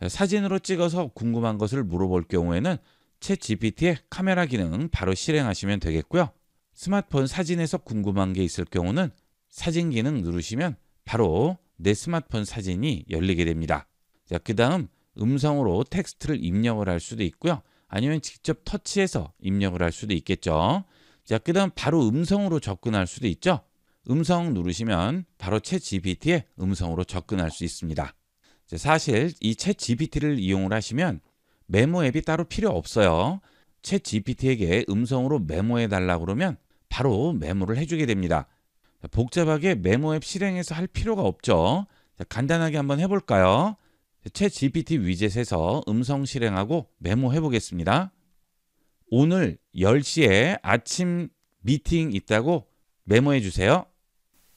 자, 사진으로 찍어서 궁금한 것을 물어볼 경우에는 챗 GPT의 카메라 기능 바로 실행하시면 되겠고요. 스마트폰 사진에서 궁금한 게 있을 경우는 사진 기능 누르시면 바로 내 스마트폰 사진이 열리게 됩니다. 자, 그 다음 음성으로 텍스트를 입력을 할 수도 있고요. 아니면 직접 터치해서 입력을 할 수도 있겠죠. 자, 그 다음 바로 음성으로 접근할 수도 있죠. 음성 누르시면 바로 챗 GPT의 음성으로 접근할 수 있습니다. 자, 사실 이 챗 GPT를 이용을 하시면 메모 앱이 따로 필요 없어요. 챗 GPT에게 음성으로 메모해 달라고 그러면 바로 메모를 해주게 됩니다. 자, 복잡하게 메모 앱 실행해서 할 필요가 없죠. 자, 간단하게 한번 해볼까요? 챗 GPT 위젯에서 음성 실행하고 메모해 보겠습니다. 오늘 10시에 아침 미팅 있다고 메모해 주세요.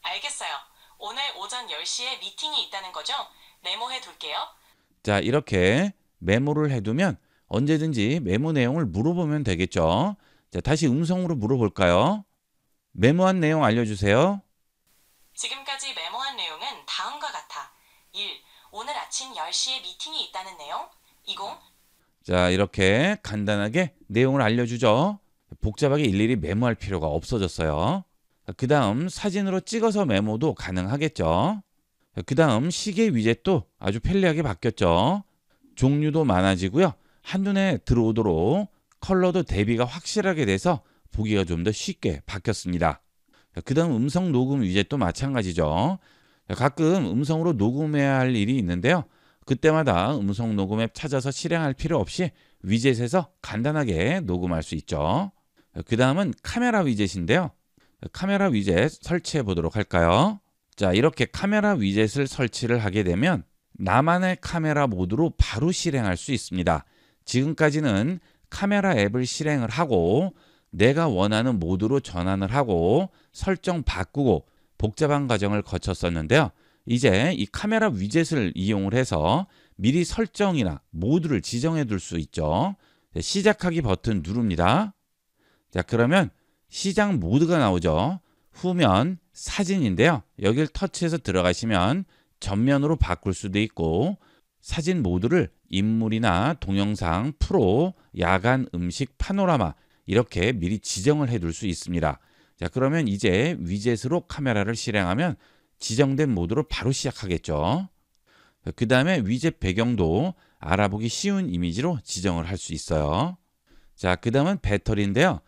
알겠어요. 오늘 오전 10시에 미팅이 있다는 거죠? 메모해 둘게요. 자, 이렇게 메모를 해두면 언제든지 메모 내용을 물어보면 되겠죠. 자, 다시 음성으로 물어볼까요? 메모한 내용 알려주세요. 지금까지 메모한 내용은 다음과 같아. 1. 오늘 아침 10시에 미팅이 있다는 내용. 20. 자, 이렇게 간단하게 내용을 알려주죠. 복잡하게 일일이 메모할 필요가 없어졌어요. 그 다음 사진으로 찍어서 메모도 가능하겠죠. 그 다음 시계 위젯도 아주 편리하게 바뀌었죠. 종류도 많아지고요. 한눈에 들어오도록 컬러도 대비가 확실하게 돼서 보기가 좀 더 쉽게 바뀌었습니다. 그 다음 음성 녹음 위젯도 마찬가지죠. 가끔 음성으로 녹음해야 할 일이 있는데요. 그때마다 음성 녹음 앱 찾아서 실행할 필요 없이 위젯에서 간단하게 녹음할 수 있죠. 그 다음은 카메라 위젯인데요. 카메라 위젯 설치해 보도록 할까요? 자, 이렇게 카메라 위젯을 설치를 하게 되면 나만의 카메라 모드로 바로 실행할 수 있습니다. 지금까지는 카메라 앱을 실행을 하고 내가 원하는 모드로 전환을 하고 설정 바꾸고 복잡한 과정을 거쳤었는데요. 이제 이 카메라 위젯을 이용을 해서 미리 설정이나 모드를 지정해 둘 수 있죠. 시작하기 버튼 누릅니다. 자, 그러면 시작 모드가 나오죠. 후면 사진인데요. 여기를 터치해서 들어가시면 전면으로 바꿀 수도 있고 사진 모드를 인물이나 동영상, 프로, 야간, 음식, 파노라마 이렇게 미리 지정을 해둘 수 있습니다. 자, 그러면 이제 위젯으로 카메라를 실행하면 지정된 모드로 바로 시작하겠죠. 그 다음에 위젯 배경도 알아보기 쉬운 이미지로 지정을 할 수 있어요. 자, 그 다음은 배터리인데요.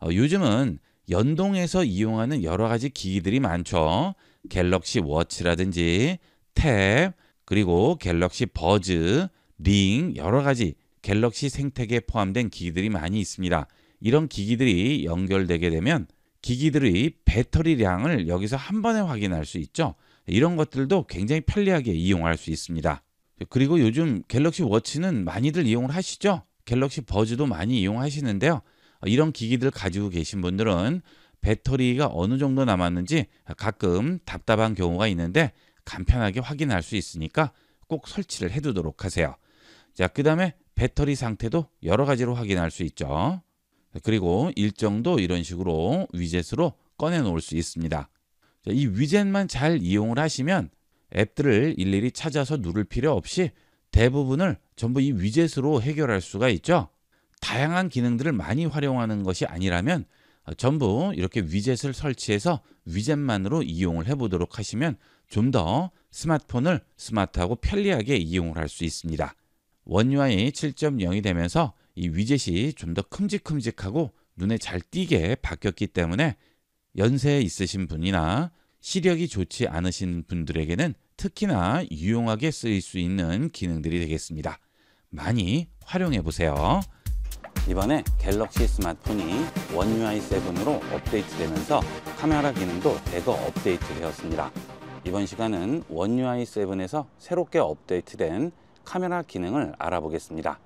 요즘은 연동해서 이용하는 여러 가지 기기들이 많죠. 갤럭시 워치라든지 탭, 그리고 갤럭시 버즈, 링 여러 가지 갤럭시 생태계에 포함된 기기들이 많이 있습니다. 이런 기기들이 연결되게 되면 기기들의 배터리량을 여기서 한 번에 확인할 수 있죠. 이런 것들도 굉장히 편리하게 이용할 수 있습니다. 그리고 요즘 갤럭시 워치는 많이들 이용을 하시죠. 갤럭시 버즈도 많이 이용하시는데요. 이런 기기들 가지고 계신 분들은 배터리가 어느 정도 남았는지 가끔 답답한 경우가 있는데 간편하게 확인할 수 있으니까 꼭 설치를 해두도록 하세요. 자, 그 다음에 배터리 상태도 여러 가지로 확인할 수 있죠. 그리고 일정도 이런 식으로 위젯으로 꺼내 놓을 수 있습니다. 자, 이 위젯만 잘 이용을 하시면 앱들을 일일이 찾아서 누를 필요 없이 대부분을 전부 이 위젯으로 해결할 수가 있죠. 다양한 기능들을 많이 활용하는 것이 아니라면 전부 이렇게 위젯을 설치해서 위젯만으로 이용을 해보도록 하시면 좀 더 스마트폰을 스마트하고 편리하게 이용을 할 수 있습니다. 원UI 7.0이 되면서 이 위젯이 좀 더 큼직큼직하고 눈에 잘 띄게 바뀌었기 때문에 연세 있으신 분이나 시력이 좋지 않으신 분들에게는 특히나 유용하게 쓰일 수 있는 기능들이 되겠습니다. 많이 활용해 보세요. 이번에 갤럭시 스마트폰이 원UI 7으로 업데이트되면서 카메라 기능도 대거 업데이트 되었습니다. 이번 시간은 원UI 7에서 새롭게 업데이트된 카메라 기능을 알아보겠습니다.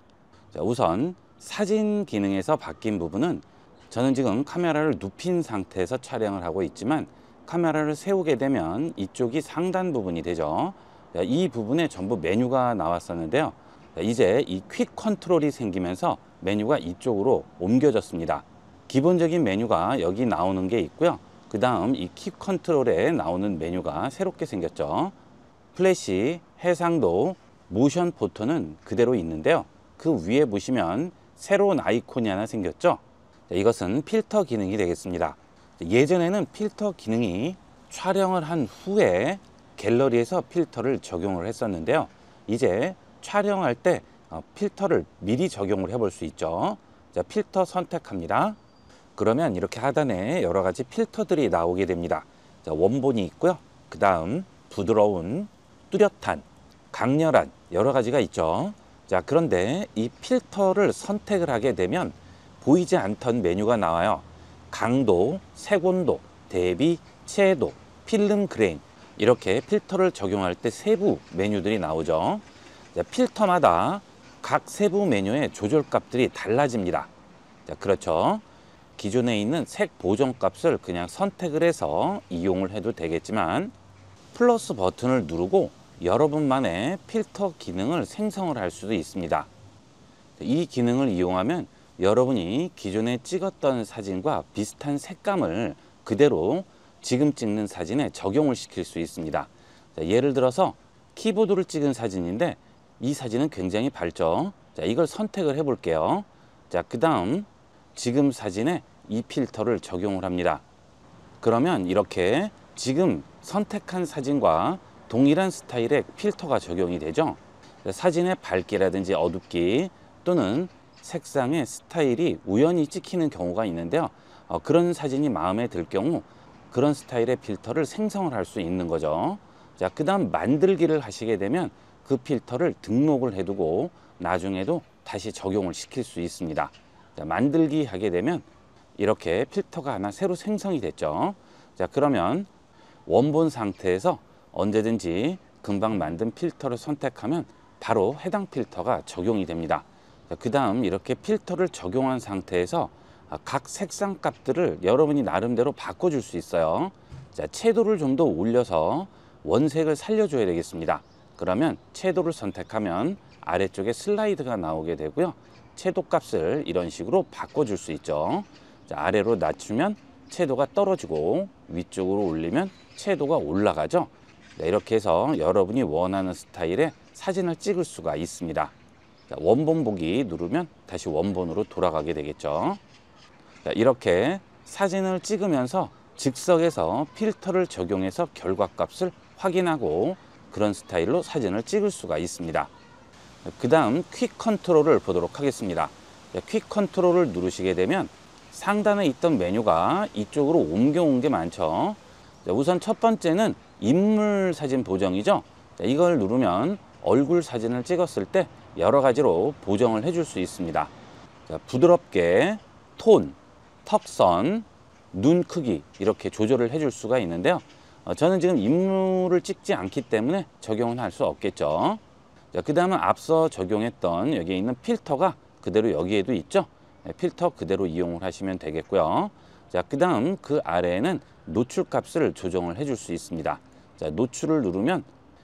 자, 우선 사진 기능에서 바뀐 부분은 저는 지금 카메라를 눕힌 상태에서 촬영을 하고 있지만 카메라를 세우게 되면 이쪽이 상단 부분이 되죠. 자, 이 부분에 전부 메뉴가 나왔었는데요. 자, 이제 이 퀵 컨트롤이 생기면서 메뉴가 이쪽으로 옮겨졌습니다. 기본적인 메뉴가 여기 나오는 게 있고요. 그 다음 이 퀵 컨트롤에 나오는 메뉴가 새롭게 생겼죠. 플래시, 해상도, 모션 포토는 그대로 있는데요. 그 위에 보시면 새로운 아이콘이 하나 생겼죠. 이것은 필터 기능이 되겠습니다. 예전에는 필터 기능이 촬영을 한 후에 갤러리에서 필터를 적용을 했었는데요. 이제 촬영할 때 필터를 미리 적용을 해볼 수 있죠. 자, 필터 선택합니다. 그러면 이렇게 하단에 여러 가지 필터들이 나오게 됩니다. 자, 원본이 있고요. 그 다음 부드러운, 뚜렷한, 강렬한 여러 가지가 있죠. 자, 그런데 이 필터를 선택을 하게 되면 보이지 않던 메뉴가 나와요. 강도, 색온도, 대비, 채도, 필름 그레인 이렇게 필터를 적용할 때 세부 메뉴들이 나오죠. 자, 필터마다 각 세부 메뉴의 조절 값들이 달라집니다. 자, 그렇죠. 기존에 있는 색 보정 값을 그냥 선택을 해서 이용을 해도 되겠지만 플러스 버튼을 누르고 여러분만의 필터 기능을 생성을 할 수도 있습니다. 이 기능을 이용하면 여러분이 기존에 찍었던 사진과 비슷한 색감을 그대로 지금 찍는 사진에 적용을 시킬 수 있습니다. 자, 예를 들어서 키보드를 찍은 사진인데 이 사진은 굉장히 밝죠. 자, 이걸 선택을 해 볼게요. 자, 그 다음 지금 사진에 이 필터를 적용을 합니다. 그러면 이렇게 지금 선택한 사진과 동일한 스타일의 필터가 적용이 되죠. 사진의 밝기라든지 어둡기 또는 색상의 스타일이 우연히 찍히는 경우가 있는데요. 그런 사진이 마음에 들 경우 그런 스타일의 필터를 생성을 할 수 있는 거죠. 자, 그 다음 만들기를 하시게 되면 그 필터를 등록을 해두고 나중에도 다시 적용을 시킬 수 있습니다. 자, 만들기 하게 되면 이렇게 필터가 하나 새로 생성이 됐죠. 자, 그러면 원본 상태에서 언제든지 금방 만든 필터를 선택하면 바로 해당 필터가 적용이 됩니다. 그 다음 이렇게 필터를 적용한 상태에서 각 색상 값들을 여러분이 나름대로 바꿔줄 수 있어요. 자, 채도를 좀 더 올려서 원색을 살려줘야 되겠습니다. 그러면 채도를 선택하면 아래쪽에 슬라이드가 나오게 되고요. 채도 값을 이런 식으로 바꿔줄 수 있죠. 자, 아래로 낮추면 채도가 떨어지고 위쪽으로 올리면 채도가 올라가죠. 자, 이렇게 해서 여러분이 원하는 스타일의 사진을 찍을 수가 있습니다. 자, 원본 보기 누르면 다시 원본으로 돌아가게 되겠죠. 자, 이렇게 사진을 찍으면서 즉석에서 필터를 적용해서 결과값을 확인하고 그런 스타일로 사진을 찍을 수가 있습니다. 그 다음 퀵 컨트롤을 보도록 하겠습니다. 자, 퀵 컨트롤을 누르시게 되면 상단에 있던 메뉴가 이쪽으로 옮겨온 게 많죠. 자, 우선 첫 번째는 인물 사진 보정이죠. 자, 이걸 누르면 얼굴 사진을 찍었을 때 여러 가지로 보정을 해줄 수 있습니다. 자, 부드럽게 톤, 턱선, 눈 크기 이렇게 조절을 해줄 수가 있는데요. 저는 지금 인물을 찍지 않기 때문에 적용은 할 수 없겠죠. 자, 그 다음은 앞서 적용했던 여기에 있는 필터가 그대로 여기에도 있죠. 필터 그대로 이용을 하시면 되겠고요. 자, 그 다음 그 아래에는 노출 값을 조정을 해줄 수 있습니다. 자, 노출을 누르면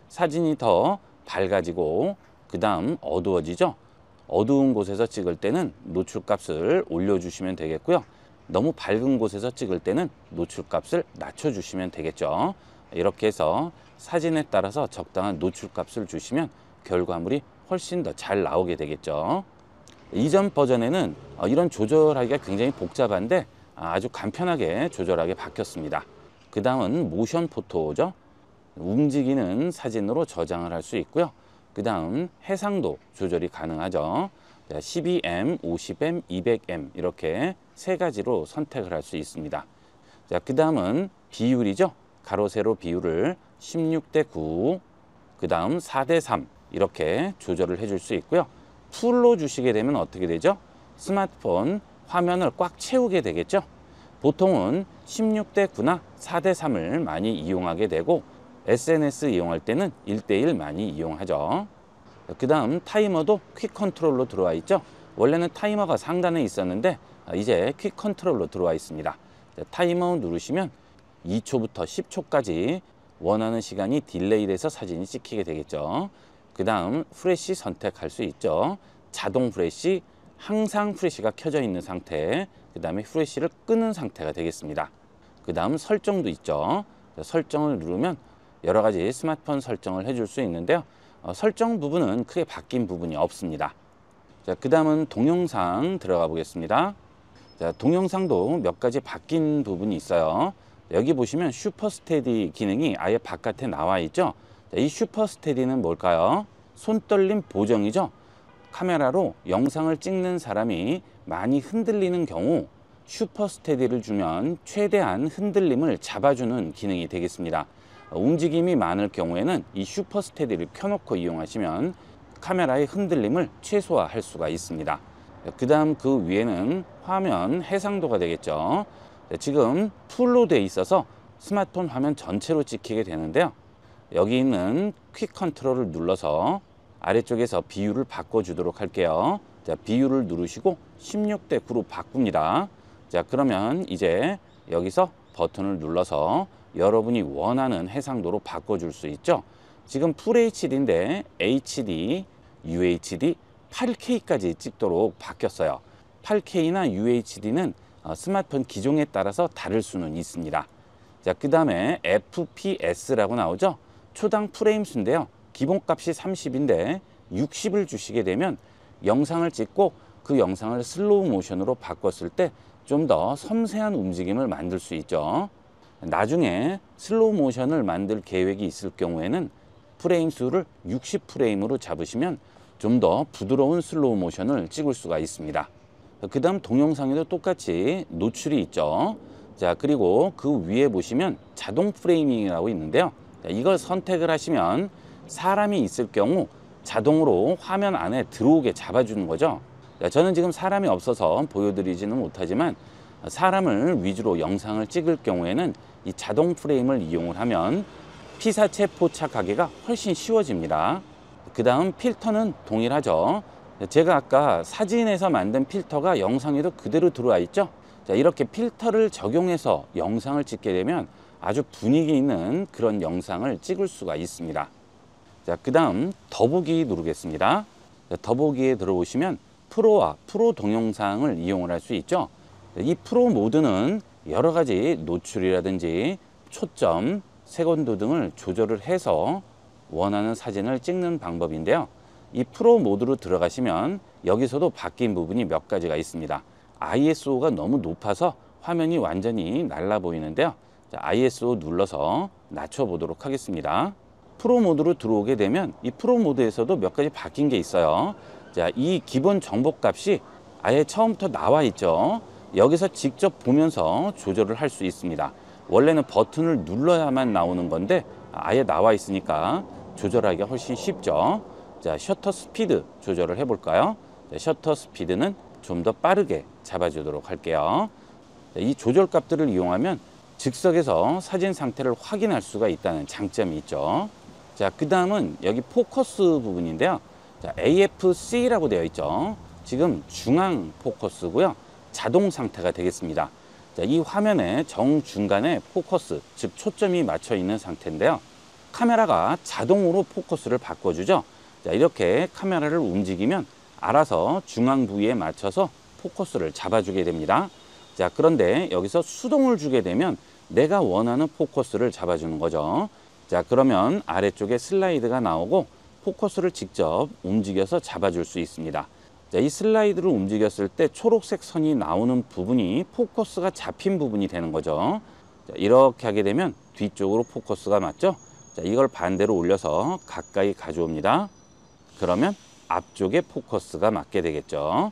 사진이 더 밝아지고 그 다음 어두워지죠. 어두운 곳에서 찍을 때는 노출값을 올려주시면 되겠고요. 너무 밝은 곳에서 찍을 때는 노출값을 낮춰주시면 되겠죠. 이렇게 해서 사진에 따라서 적당한 노출값을 주시면 결과물이 훨씬 더 잘 나오게 되겠죠. 이전 버전에는 이런 조절하기가 굉장히 복잡한데 아주 간편하게 조절하게 바뀌었습니다. 그 다음은 모션 포토죠. 움직이는 사진으로 저장을 할 수 있고요. 그 다음 해상도 조절이 가능하죠. 12M, 50M, 200M 이렇게 세 가지로 선택을 할 수 있습니다. 그 다음은 비율이죠. 가로 세로 비율을 16:9, 그 다음 4:3 이렇게 조절을 해줄 수 있고요. 풀로 주시게 되면 어떻게 되죠? 스마트폰 화면을 꽉 채우게 되겠죠. 보통은 16:9나 4:3을 많이 이용하게 되고 SNS 이용할 때는 1:1 많이 이용하죠. 그 다음 타이머도 퀵 컨트롤로 들어와 있죠. 원래는 타이머가 상단에 있었는데 이제 퀵 컨트롤로 들어와 있습니다. 타이머 누르시면 2초부터 10초까지 원하는 시간이 딜레이 돼서 사진이 찍히게 되겠죠. 그 다음 프레시 선택할 수 있죠. 자동 프레시, 항상 프레시가 켜져 있는 상태, 그 다음에 프레시를 끄는 상태가 되겠습니다. 그 다음 설정도 있죠. 설정을 누르면 여러 가지 스마트폰 설정을 해줄 수 있는데요. 설정 부분은 크게 바뀐 부분이 없습니다. 그 다음은 동영상 들어가 보겠습니다. 동영상도 몇 가지 바뀐 부분이 있어요. 여기 보시면 슈퍼 스테디 기능이 아예 바깥에 나와 있죠. 이 슈퍼 스테디는 뭘까요? 손떨림 보정이죠. 카메라로 영상을 찍는 사람이 많이 흔들리는 경우 슈퍼 스테디를 주면 최대한 흔들림을 잡아주는 기능이 되겠습니다. 움직임이 많을 경우에는 이 슈퍼 스테디를 켜놓고 이용하시면 카메라의 흔들림을 최소화할 수가 있습니다. 그 다음 그 위에는 화면 해상도가 되겠죠. 지금 풀로 되어 있어서 스마트폰 화면 전체로 찍히게 되는데요. 여기 있는 퀵 컨트롤을 눌러서 아래쪽에서 비율을 바꿔주도록 할게요. 비율을 누르시고 16:9로 바꿉니다. 그러면 이제 여기서 버튼을 눌러서 여러분이 원하는 해상도로 바꿔줄 수 있죠. 지금 풀 HD인데 HD, UHD, 8K까지 찍도록 바뀌었어요. 8K나 UHD는 스마트폰 기종에 따라서 다를 수는 있습니다. 그 다음에 FPS라고 나오죠. 초당 프레임 수인데요. 기본값이 30인데 60을 주시게 되면 영상을 찍고 그 영상을 슬로우 모션으로 바꿨을 때 좀 더 섬세한 움직임을 만들 수 있죠. 나중에 슬로우 모션을 만들 계획이 있을 경우에는 프레임 수를 60프레임으로 잡으시면 좀 더 부드러운 슬로우 모션을 찍을 수가 있습니다. 그 다음 동영상에도 똑같이 노출이 있죠. 그리고 그 위에 보시면 자동 프레이밍이라고 있는데요. 이걸 선택을 하시면 사람이 있을 경우 자동으로 화면 안에 들어오게 잡아주는 거죠. 저는 지금 사람이 없어서 보여드리지는 못하지만 사람을 위주로 영상을 찍을 경우에는 이 자동 프레임을 이용을 하면 피사체 포착하기가 훨씬 쉬워집니다. 그 다음 필터는 동일하죠. 제가 아까 사진에서 만든 필터가 영상에도 그대로 들어와 있죠. 이렇게 필터를 적용해서 영상을 찍게 되면 아주 분위기 있는 그런 영상을 찍을 수가 있습니다. 그 다음 더보기 누르겠습니다. 더보기에 들어오시면 프로와 프로 동영상을 이용을 할 수 있죠. 이 프로 모드는 여러 가지 노출이라든지 초점, 색온도 등을 조절을 해서 원하는 사진을 찍는 방법인데요. 이 프로 모드로 들어가시면 여기서도 바뀐 부분이 몇 가지가 있습니다. ISO가 너무 높아서 화면이 완전히 날라 보이는데요. ISO 눌러서 낮춰 보도록 하겠습니다. 프로 모드로 들어오게 되면 이 프로 모드에서도 몇 가지 바뀐 게 있어요. 이 기본 정보값이 아예 처음부터 나와 있죠. 여기서 직접 보면서 조절을 할 수 있습니다. 원래는 버튼을 눌러야만 나오는 건데 아예 나와 있으니까 조절하기가 훨씬 쉽죠. 셔터 스피드 조절을 해볼까요? 셔터 스피드는 좀 더 빠르게 잡아주도록 할게요. 이 조절 값들을 이용하면 즉석에서 사진 상태를 확인할 수가 있다는 장점이 있죠. 그 다음은 여기 포커스 부분인데요. AFC라고 되어 있죠. 지금 중앙 포커스고요. 자동 상태가 되겠습니다. 이 화면의 정중간에 포커스, 즉 초점이 맞춰 있는 상태인데요. 카메라가 자동으로 포커스를 바꿔주죠. 자, 이렇게 카메라를 움직이면 알아서 중앙 부위에 맞춰서 포커스를 잡아주게 됩니다. 자, 그런데 여기서 수동을 주게 되면 내가 원하는 포커스를 잡아주는 거죠. 자, 그러면 아래쪽에 슬라이드가 나오고 포커스를 직접 움직여서 잡아줄 수 있습니다. 자, 이 슬라이드를 움직였을 때 초록색 선이 나오는 부분이 포커스가 잡힌 부분이 되는 거죠. 자, 이렇게 하게 되면 뒤쪽으로 포커스가 맞죠? 자, 이걸 반대로 올려서 가까이 가져옵니다. 그러면 앞쪽에 포커스가 맞게 되겠죠.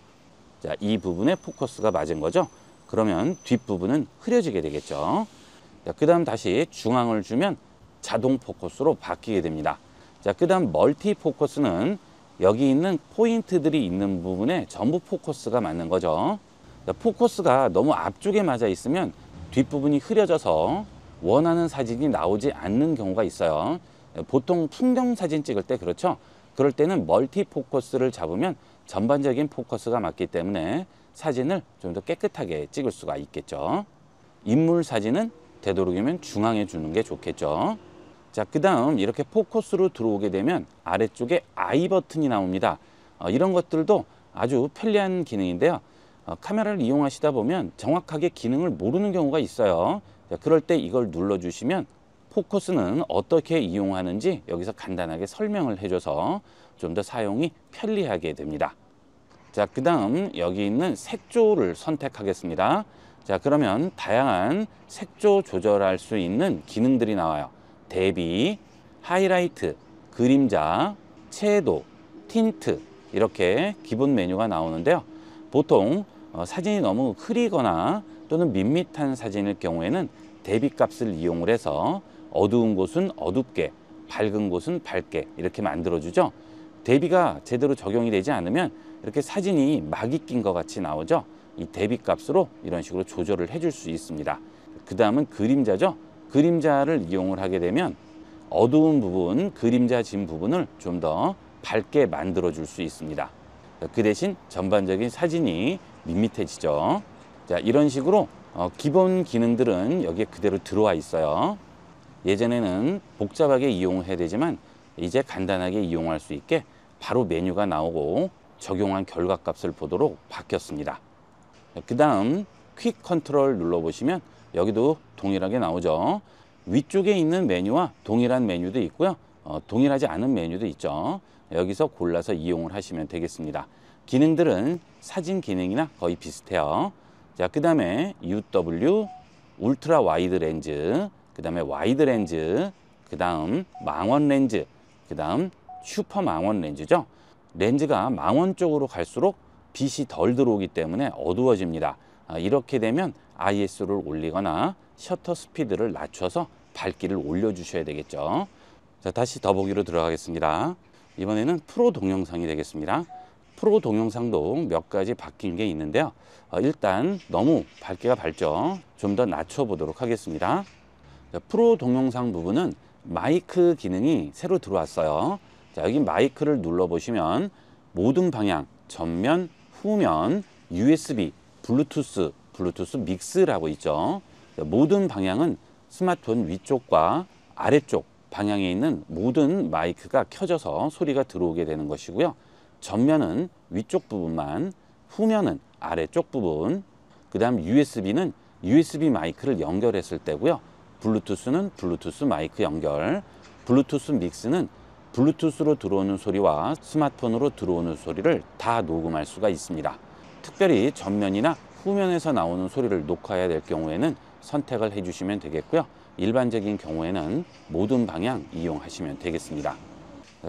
자, 이 부분에 포커스가 맞은 거죠. 그러면 뒷부분은 흐려지게 되겠죠. 자, 그 다음 다시 중앙을 주면 자동 포커스로 바뀌게 됩니다. 자, 그 다음 멀티 포커스는 여기 있는 포인트들이 있는 부분에 전부 포커스가 맞는 거죠. 자, 포커스가 너무 앞쪽에 맞아 있으면 뒷부분이 흐려져서 원하는 사진이 나오지 않는 경우가 있어요. 보통 풍경 사진 찍을 때 그렇죠. 그럴 때는 멀티 포커스를 잡으면 전반적인 포커스가 맞기 때문에 사진을 좀 더 깨끗하게 찍을 수가 있겠죠. 인물 사진은 되도록이면 중앙에 주는 게 좋겠죠. 자, 그 다음 이렇게 포커스로 들어오게 되면 아래쪽에 I 버튼이 나옵니다. 이런 것들도 아주 편리한 기능인데요. 카메라를 이용하시다 보면 정확하게 기능을 모르는 경우가 있어요. 자, 그럴 때 이걸 눌러주시면 포커스는 어떻게 이용하는지 여기서 간단하게 설명을 해줘서 좀 더 사용이 편리하게 됩니다. 자, 그 다음 여기 있는 색조를 선택하겠습니다. 자, 그러면 다양한 색조 조절할 수 있는 기능들이 나와요. 대비, 하이라이트, 그림자, 채도, 틴트 이렇게 기본 메뉴가 나오는데요. 보통 사진이 너무 흐리거나 또는 밋밋한 사진일 경우에는 대비 값을 이용을 해서 어두운 곳은 어둡게, 밝은 곳은 밝게 이렇게 만들어주죠. 대비가 제대로 적용이 되지 않으면 이렇게 사진이 막이 낀 것 같이 나오죠. 이 대비 값으로 이런 식으로 조절을 해줄 수 있습니다. 그 다음은 그림자죠. 그림자를 이용을 하게 되면 어두운 부분, 그림자 진 부분을 좀 더 밝게 만들어 줄 수 있습니다. 그 대신 전반적인 사진이 밋밋해지죠. 자, 이런 식으로 기본 기능들은 여기에 그대로 들어와 있어요. 예전에는 복잡하게 이용을 해야 되지만 이제 간단하게 이용할 수 있게 바로 메뉴가 나오고 적용한 결과값을 보도록 바뀌었습니다. 그 다음 퀵 컨트롤 눌러보시면 여기도 동일하게 나오죠. 위쪽에 있는 메뉴와 동일한 메뉴도 있고요. 동일하지 않은 메뉴도 있죠. 여기서 골라서 이용을 하시면 되겠습니다. 기능들은 사진 기능이나 거의 비슷해요. 자, 그 다음에 UW, 울트라 와이드 렌즈, 그 다음에 와이드 렌즈, 그 다음 망원 렌즈, 그 다음 슈퍼 망원 렌즈죠. 렌즈가 망원 쪽으로 갈수록 빛이 덜 들어오기 때문에 어두워집니다. 이렇게 되면 ISO를 올리거나 셔터 스피드를 낮춰서 밝기를 올려주셔야 되겠죠. 자, 다시 더보기로 들어가겠습니다. 이번에는 프로 동영상이 되겠습니다. 프로 동영상도 몇 가지 바뀐 게 있는데요. 일단 너무 밝기가 밝죠. 좀 더 낮춰보도록 하겠습니다. 자, 프로 동영상 부분은 마이크 기능이 새로 들어왔어요. 자, 여기 마이크를 눌러보시면 모든 방향, 전면, 후면, USB, 블루투스 믹스라고 있죠. 자, 모든 방향은 스마트폰 위쪽과 아래쪽 방향에 있는 모든 마이크가 켜져서 소리가 들어오게 되는 것이고요. 전면은 위쪽 부분만, 후면은 아래쪽 부분, 그 다음 USB는 USB 마이크를 연결했을 때고요. 블루투스는 블루투스 마이크 연결, 블루투스 믹스는 블루투스로 들어오는 소리와 스마트폰으로 들어오는 소리를 다 녹음할 수가 있습니다. 특별히 전면이나 후면에서 나오는 소리를 녹화해야 될 경우에는 선택을 해주시면 되겠고요. 일반적인 경우에는 모든 방향 이용하시면 되겠습니다.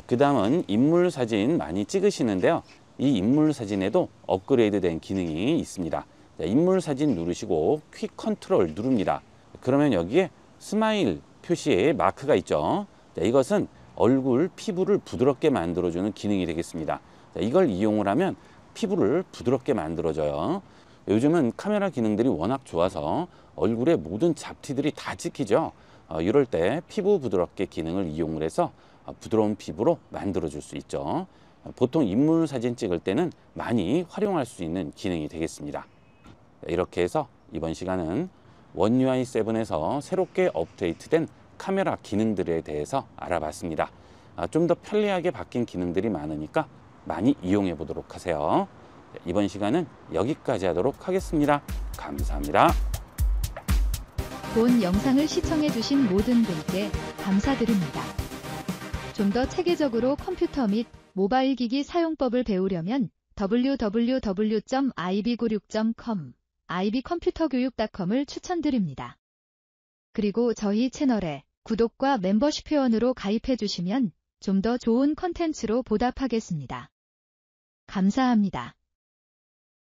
그 다음은 인물 사진 많이 찍으시는데요. 이 인물 사진에도 업그레이드 된 기능이 있습니다. 인물 사진 누르시고 퀵 컨트롤 누릅니다. 그러면 여기에 스마일 표시의 마크가 있죠. 이것은 얼굴 피부를 부드럽게 만들어주는 기능이 되겠습니다. 이걸 이용을 하면 피부를 부드럽게 만들어줘요. 요즘은 카메라 기능들이 워낙 좋아서 얼굴에 모든 잡티들이 다 찍히죠. 이럴 때 피부 부드럽게 기능을 이용을 해서 부드러운 피부로 만들어줄 수 있죠. 보통 인물 사진 찍을 때는 많이 활용할 수 있는 기능이 되겠습니다. 이렇게 해서 이번 시간은 원 UI 7에서 새롭게 업데이트된 카메라 기능들에 대해서 알아봤습니다. 좀 더 편리하게 바뀐 기능들이 많으니까 많이 이용해 보도록 하세요. 이번 시간은 여기까지 하도록 하겠습니다. 감사합니다. 본 영상을 시청해주신 모든 분께 감사드립니다. 좀 더 체계적으로 컴퓨터 및 모바일 기기 사용법을 배우려면 www.ib96.com, ib컴퓨터교육.com을 추천드립니다. 그리고 저희 채널에 구독과 멤버십 회원으로 가입해주시면 좀 더 좋은 컨텐츠로 보답하겠습니다. 감사합니다.